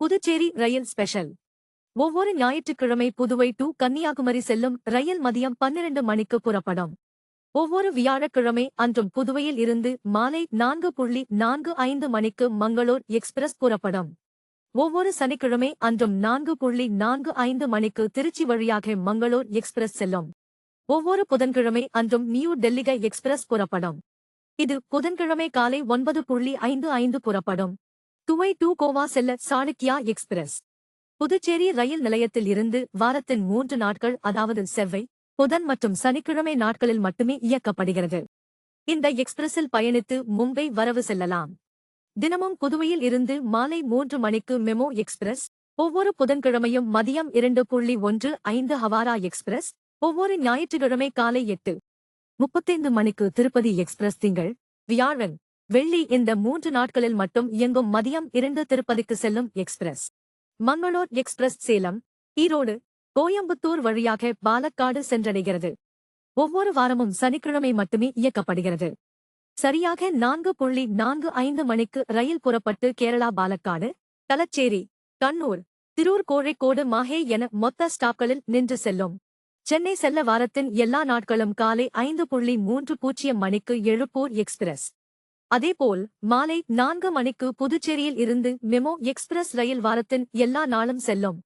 புதுச்சேரி ரயில் special. ஒவ்வொரு ஞாயிற்றுக்கிழமை Puduvai to Kanyakumari செல்லும் ரயில் மதியம் 12 மணிக்கு புறப்படும். ஒவ்வொரு வியாழக்கிழமை அன்றும் புதுவையில் இருந்து மாலை 4:45 மணிக்கு மங்களூர் எக்ஸ்பிரஸ் புறப்படும். ஒவ்வொரு சனிக்கிழமை அன்றும் 4:45 மணிக்கு திருச்சி வழியாக மங்களூர் எக்ஸ்பிரஸ் செல்லும். ஒவ்வொரு புதன்கிழமை அன்றும் நியூ டெல்லிக எக்ஸ்பிரஸ் புறப்படும். இது புதன்கிழமை காலை 9:55 புறப்படும். துவை டு கோவா செல்ல சாளுக்கியா எக்ஸ்பிரஸ். புதுச்சேரி ரயில் நிலையத்தில் இருந்து வாரத்தின் 3 நாட்கள், அதாவது செவ்வாய், புதன் மற்றும் சனிக்கிழமை நாட்களில் மட்டுமே இயக்கப்படுகிறது. இந்த எக்ஸ்பிரஸில் பயணித்து மும்பை வரவு செல்லலாம். தினமும் புதுவையில் இருந்து மாலை 3 மணிக்கு மெமோ எக்ஸ்பிரஸ், ஒவ்வொரு புதன்கிழமையும் மதியம் 2:15 ஹவாரா எக்ஸ்பிரஸ், ஒவ்வொரு ஞாயிற்றுக்கிழமை காலை 8:35 மணிக்கு திருப்பதி எக்ஸ்பிரஸ். திங்கள், வியாழன், வெள்ளி இந்த 3 நாட்களில் மட்டும் இயங்கும் மதியம் 2 திருப்பதிக்கு செல்லும் எக்ஸ்பிரஸ். மங்களூர் எக்ஸ்பிரஸ் சேலம், ஈரோடு, கோயம்புத்தூர் வழியாக பாலக்காடு சென்றடைகிறது. ஒவ்வொரு வாரமும் சனிக்கிழமை மட்டுமே இயக்கப்படுகிறது. சரியாக 4:45 மணிக்கு ரயில் புறப்பட்டு கேரளா பாலக்காடு, தலச்சேரி, கண்ணூர், திருூர், கோழிக்கோடு, மாஹே என மொத்த ஸ்டாப்களில் நின்று செல்லும். சென்னை செல்ல வாரத்தின் எல்லா நாட்களும் காலை 5:30 மணிக்கு எழுப்பூர் எக்ஸ்பிரஸ். அதேபோல் மாலை 4 மணிக்கு புதுச்சேரியில் இருந்து மெமோ எக்ஸ்பிரஸ் ரயில் வாரத்தின் எல்லா நாளும் செல்லும்.